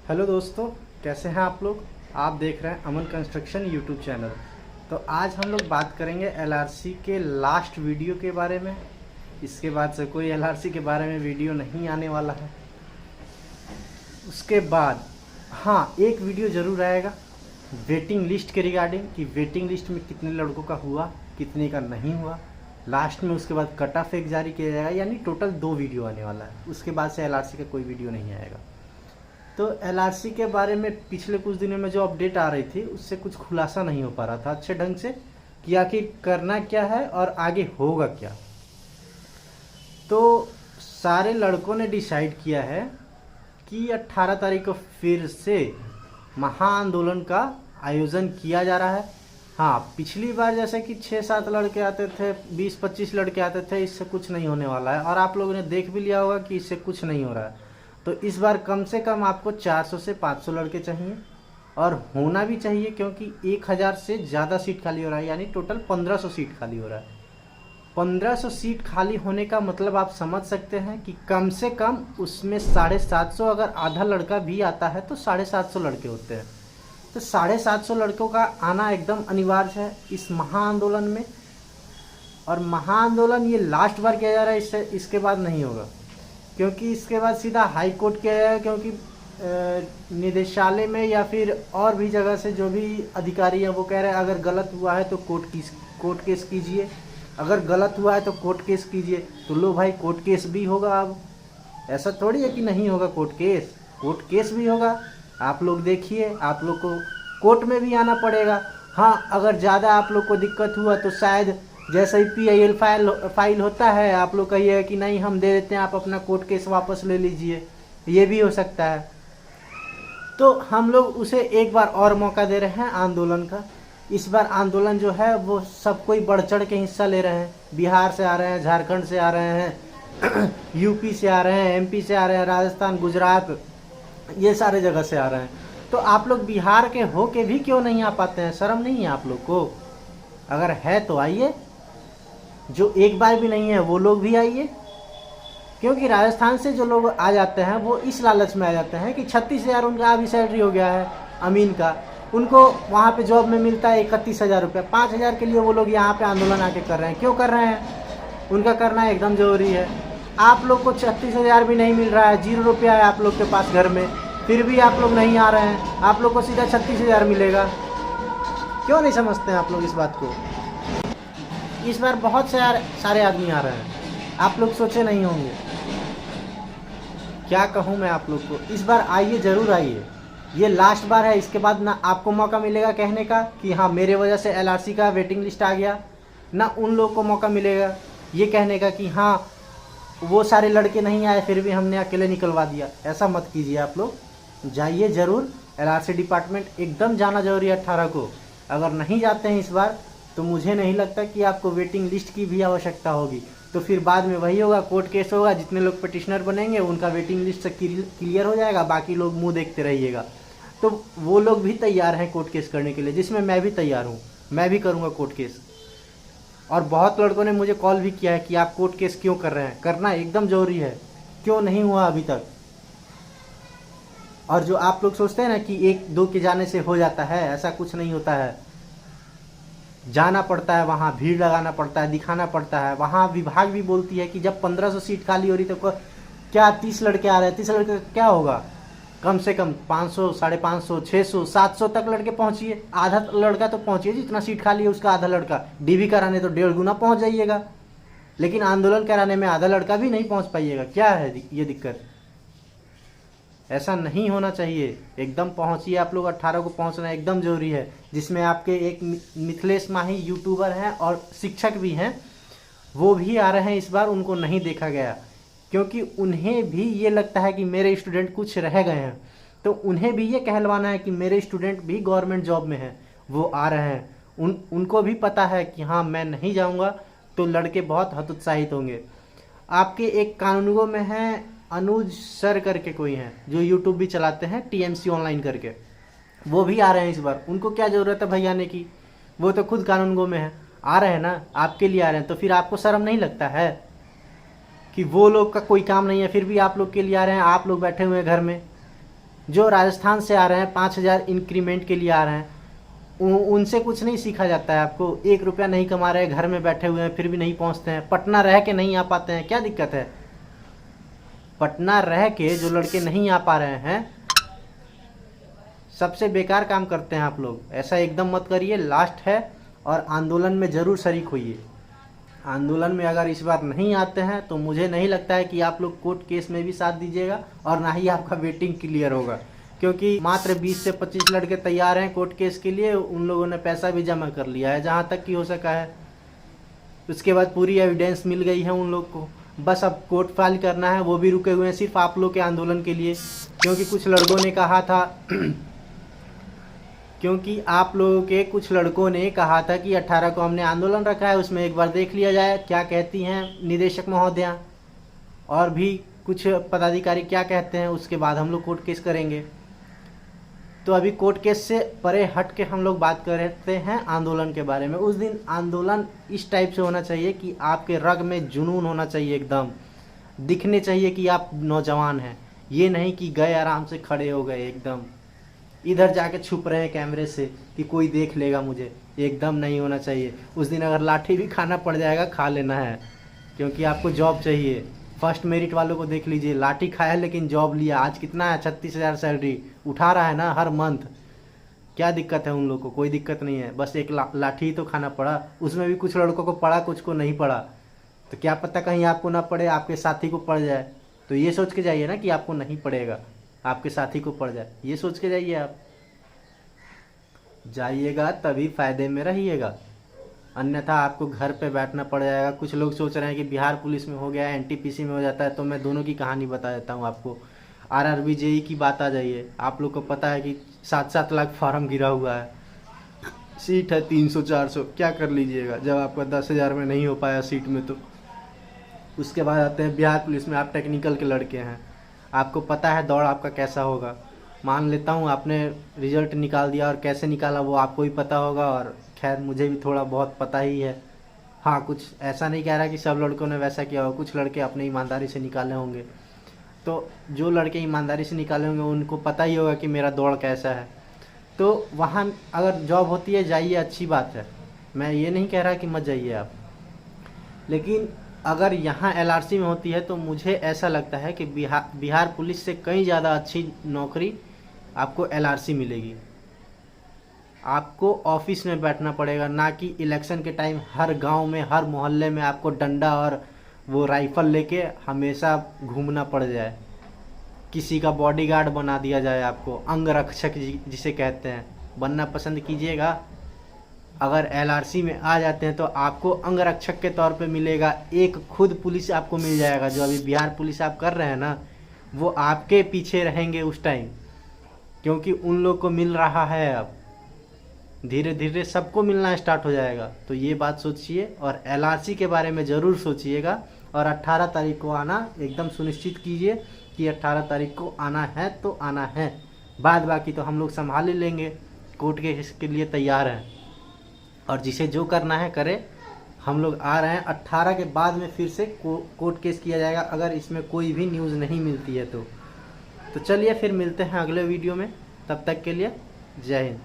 Hello दोस्तों, कैसे हैं आप लोग। आप देख रहे हैं अमन कंस्ट्रक्शन यूट्यूब चैनल। तो आज हम लोग बात करेंगे एलआरसी के लास्ट वीडियो के बारे में। इसके बाद से कोई एलआरसी के बारे में वीडियो नहीं आने वाला है। उसके बाद हाँ, एक वीडियो ज़रूर आएगा वेटिंग लिस्ट के रिगार्डिंग कि वेटिंग लिस्ट में कितने लड़कों का हुआ, कितने का नहीं हुआ। लास्ट में उसके बाद कट ऑफ एक जारी किया जाएगा, यानी टोटल 2 वीडियो आने वाला है। उसके बाद से एलआरसी का कोई वीडियो नहीं आएगा। तो एलआरसी के बारे में पिछले कुछ दिनों में जो अपडेट आ रही थी उससे कुछ खुलासा नहीं हो पा रहा था अच्छे ढंग से कि आखिर करना क्या है और आगे होगा क्या। तो सारे लड़कों ने डिसाइड किया है कि 18 तारीख को फिर से महाआंदोलन का आयोजन किया जा रहा है। हाँ, पिछली बार जैसे कि 6-7 लड़के आते थे, 20-25 लड़के आते थे, इससे कुछ नहीं होने वाला है। और आप लोगों ने देख भी लिया होगा कि इससे कुछ नहीं हो रहा है। तो इस बार कम से कम आपको 400 से 500 लड़के चाहिए, और होना भी चाहिए, क्योंकि 1000 से ज़्यादा सीट खाली हो रहा है, यानी टोटल 1500 सीट खाली हो रहा है। 1500 सीट खाली होने का मतलब आप समझ सकते हैं कि कम से कम उसमें 750, अगर आधा लड़का भी आता है तो 750 लड़के होते हैं। तो 750 लड़कों का आना एकदम अनिवार्य है इस महाआंदोलन में। और महाआंदोलन ये लास्ट बार किया जा रहा है, इसके बाद नहीं होगा, क्योंकि इसके बाद सीधा हाई कोर्ट किया जाएगा। क्योंकि निदेशालय में या फिर और भी जगह से जो भी अधिकारी हैं वो कह रहे हैं अगर गलत हुआ है तो कोर्ट केस कीजिए, अगर गलत हुआ है तो कोर्ट केस कीजिए। तो लो भाई, कोर्ट केस भी होगा। अब ऐसा थोड़ी है कि नहीं होगा कोर्ट केस भी होगा। आप लोग देखिए, आप लोग को कोर्ट में भी आना पड़ेगा। हाँ, अगर ज़्यादा आप लोग को दिक्कत हुआ तो शायद जैसे ही PIL फाइल होता है, आप लोग कहिए कि नहीं हम दे देते हैं, आप अपना कोर्ट केस वापस ले लीजिए, ये भी हो सकता है। तो हम लोग उसे एक बार और मौका दे रहे हैं आंदोलन का। इस बार आंदोलन जो है वो सब कोई बढ़ चढ़ के हिस्सा ले रहे हैं। बिहार से आ रहे हैं, झारखंड से आ रहे हैं, यूपी से आ रहे हैं, MP से आ रहे हैं, राजस्थान, गुजरात, ये सारे जगह से आ रहे हैं। तो आप लोग बिहार के हो के भी क्यों नहीं आ पाते हैं? शर्म नहीं है आप लोग को? अगर है तो आइए, जो एक बार भी नहीं है वो लोग भी आइए। क्योंकि राजस्थान से जो लोग आ जाते हैं वो इस लालच में आ जाते हैं कि 36,000 उनका अभी सैलरी हो गया है अमीन का, उनको वहाँ पे जॉब में मिलता है 31,000 रुपये। 5,000 के लिए वो लोग यहाँ पे आंदोलन आके कर रहे हैं। क्यों कर रहे हैं? उनका करना एकदम ज़रूरी है। आप लोग को 36,000 भी नहीं मिल रहा है, 0 रुपया है आप लोग के पास घर में, फिर भी आप लोग नहीं आ रहे हैं। आप लोग को सीधा 36,000 मिलेगा। क्यों नहीं समझते हैं आप लोग इस बात को? इस बार बहुत सारे आदमी आ रहे हैं, आप लोग सोचे नहीं होंगे। क्या कहूँ मैं आप लोग को, इस बार आइए, ज़रूर आइए। ये लास्ट बार है, इसके बाद ना आपको मौका मिलेगा कहने का कि हाँ मेरे वजह से LRC का वेटिंग लिस्ट आ गया, ना उन लोगों को मौका मिलेगा ये कहने का कि हाँ वो सारे लड़के नहीं आए फिर भी हमने अकेले निकलवा दिया। ऐसा मत कीजिए आप लोग। जाइए ज़रूर, LRC डिपार्टमेंट एकदम जाना जरूरी है 18 को। अगर नहीं जाते हैं इस बार तो मुझे नहीं लगता कि आपको वेटिंग लिस्ट की भी आवश्यकता होगी। तो फिर बाद में वही होगा, कोर्ट केस होगा, जितने लोग पिटिशनर बनेंगे उनका वेटिंग लिस्ट से क्लियर हो जाएगा, बाकी लोग मुंह देखते रहिएगा। तो वो लोग भी तैयार हैं कोर्ट केस करने के लिए, जिसमें मैं भी तैयार हूँ, मैं भी करूँगा कोर्ट केस। और बहुत लड़कों ने मुझे कॉल भी किया है कि आप कोर्ट केस क्यों कर रहे हैं? करना एकदम ज़रूरी है, क्यों नहीं हुआ अभी तक? और जो आप लोग सोचते हैं ना कि 1-2 के जाने से हो जाता है, ऐसा कुछ नहीं होता है। जाना पड़ता है, वहाँ भीड़ लगाना पड़ता है, दिखाना पड़ता है। वहाँ विभाग भी बोलती है कि जब 1500 सीट खाली हो रही तो क्या 30 लड़के आ रहे हैं, 30 लड़के क्या होगा? कम से कम 500, 550, 600, 700 तक लड़के पहुँचिए। आधा लड़का तो पहुँचिए, जितना सीट खाली है उसका आधा लड़का। DV कराने तो 1.5 गुना पहुँच जाइएगा, लेकिन आंदोलन कराने में आधा लड़का भी नहीं पहुँच पाइएगा। क्या है ये दिक्कत? ऐसा नहीं होना चाहिए। एकदम पहुंचिए आप लोग, 18 को पहुंचना एकदम ज़रूरी है। जिसमें आपके एक मिथिलेश माही यूट्यूबर हैं और शिक्षक भी हैं, वो भी आ रहे हैं इस बार। उनको नहीं देखा गया क्योंकि उन्हें भी ये लगता है कि मेरे स्टूडेंट कुछ रह गए हैं, तो उन्हें भी ये कहलवाना है कि मेरे स्टूडेंट भी गवर्नमेंट जॉब में हैं, वो आ रहे हैं। उनको भी पता है कि हाँ मैं नहीं जाऊँगा तो लड़के बहुत हतोत्साहित होंगे। आपके एक कानूनगो में हैं अनुज सर करके कोई हैं जो यूट्यूब भी चलाते हैं, TMC ऑनलाइन करके, वो भी आ रहे हैं इस बार। उनको क्या ज़रूरत है भाई आने की? वो तो खुद कानूनगो में है, आ रहे हैं ना, आपके लिए आ रहे हैं। तो फिर आपको शर्म नहीं लगता है कि वो लोग का कोई काम नहीं है फिर भी आप लोग के लिए आ रहे हैं? आप लोग बैठे हुए हैं घर में, जो राजस्थान से आ रहे हैं 5,000 इंक्रीमेंट के लिए आ रहे हैं, उनसे कुछ नहीं सीखा जाता है। आपको 1 रुपया नहीं कमा रहे, घर में बैठे हुए हैं, फिर भी नहीं पहुंचते हैं। पटना रह के नहीं आ पाते हैं, क्या दिक्कत है? पटना रह के जो लड़के नहीं आ पा रहे हैं, सबसे बेकार काम करते हैं आप लोग। ऐसा एकदम मत करिए, लास्ट है। और आंदोलन में ज़रूर शरीक होइए। आंदोलन में अगर इस बार नहीं आते हैं तो मुझे नहीं लगता है कि आप लोग कोर्ट केस में भी साथ दीजिएगा, और ना ही आपका वेटिंग क्लियर होगा, क्योंकि मात्र 20 से 25 लड़के तैयार हैं कोर्ट केस के लिए। उन लोगों ने पैसा भी जमा कर लिया है जहाँ तक कि हो सका है। उसके बाद पूरी एविडेंस मिल गई है उन लोग को, बस अब कोर्ट फाइल करना है। वो भी रुके हुए हैं सिर्फ आप लोग के आंदोलन के लिए, क्योंकि कुछ लड़कों ने कहा था क्योंकि आप लोगों के कुछ लड़कों ने कहा था कि 18 को हमने आंदोलन रखा है, उसमें एक बार देख लिया जाए क्या कहती हैं निदेशक महोदया, और भी कुछ पदाधिकारी क्या कहते हैं, उसके बाद हम लोग कोर्ट केस करेंगे। तो अभी कोर्ट केस से परे हट के हम लोग बात करते हैं आंदोलन के बारे में। उस दिन आंदोलन इस टाइप से होना चाहिए कि आपके रग में जुनून होना चाहिए, एकदम दिखने चाहिए कि आप नौजवान हैं। ये नहीं कि गए आराम से खड़े हो गए, एकदम इधर जाके छुप रहे हैं कैमरे से कि कोई देख लेगा मुझे, एकदम नहीं होना चाहिए। उस दिन अगर लाठी भी खाना पड़ जाएगा, खा लेना है, क्योंकि आपको जॉब चाहिए। फर्स्ट मेरिट वालों को देख लीजिए, लाठी खाया लेकिन जॉब लिया। आज कितना है? 36,000 सैलरी उठा रहा है ना हर मंथ। क्या दिक्कत है उन लोगों को? कोई दिक्कत नहीं है, बस एक लाठी ही तो खाना पड़ा। उसमें भी कुछ लड़कों को पड़ा, कुछ को नहीं पड़ा। तो क्या पता कहीं आपको ना पड़े, आपके साथी को पड़ जाए। तो ये सोच के जाइए ना कि आपको नहीं पड़ेगा, आपके साथी को पड़ जाए, ये सोच के जाइए। आप जाइएगा तभी फायदे में रहिएगा, अन्यथा आपको घर पे बैठना पड़ जाएगा। कुछ लोग सोच रहे हैं कि बिहार पुलिस में हो गया, एनटीपीसी में हो जाता है। तो मैं दोनों की कहानी बता देता हूँ आपको। आरआरबी जेई की बात आ जाइए। आप लोग को पता है कि 7-7 लाख फार्म गिरा हुआ है, सीट है 300-400, क्या कर लीजिएगा जब आपका 10,000 में नहीं हो पाया सीट में। तो उसके बाद आते हैं बिहार पुलिस में, आप टेक्निकल के लड़के हैं, आपको पता है दौड़ आपका कैसा होगा। मान लेता हूँ आपने रिजल्ट निकाल दिया, और कैसे निकाला वो आपको ही पता होगा, और खैर मुझे भी थोड़ा बहुत पता ही है। हाँ, कुछ ऐसा नहीं कह रहा कि सब लड़कों ने वैसा किया हो, कुछ लड़के अपने ईमानदारी से निकाले होंगे। तो जो लड़के ईमानदारी से निकाले होंगे उनको पता ही होगा कि मेरा दौड़ कैसा है। तो वहाँ अगर जॉब होती है, जाइए, अच्छी बात है, मैं ये नहीं कह रहा कि मत जाइए आप। लेकिन अगर यहाँ एलआरसी में होती है तो मुझे ऐसा लगता है कि बिहार पुलिस से कहीं ज़्यादा अच्छी नौकरी आपको एलआरसी मिलेगी। आपको ऑफिस में बैठना पड़ेगा, ना कि इलेक्शन के टाइम हर गांव में, हर मोहल्ले में आपको डंडा और वो राइफल लेके हमेशा घूमना पड़ जाए, किसी का बॉडीगार्ड बना दिया जाए आपको, अंगरक्षक जिसे कहते हैं। बनना पसंद कीजिएगा। अगर एलआरसी में आ जाते हैं तो आपको अंगरक्षक के तौर पे मिलेगा, एक खुद पुलिस आपको मिल जाएगा। जो अभी बिहार पुलिस आप कर रहे हैं ना, वो आपके पीछे रहेंगे उस टाइम, क्योंकि उन लोग को मिल रहा है। अब धीरे धीरे सबको मिलना स्टार्ट हो जाएगा। तो ये बात सोचिए, और एलआरसी के बारे में ज़रूर सोचिएगा। और 18 तारीख को आना एकदम सुनिश्चित कीजिए कि 18 तारीख को आना है तो आना है। बाद बाकी तो हम लोग संभाल ही लेंगे, कोर्ट केस के लिए तैयार हैं, और जिसे जो करना है करे। हम लोग आ रहे हैं 18 के बाद में फिर से कोर्ट केस किया जाएगा, अगर इसमें कोई भी न्यूज़ नहीं मिलती है तो चलिए फिर मिलते हैं अगले वीडियो में। तब तक के लिए जय हिंद।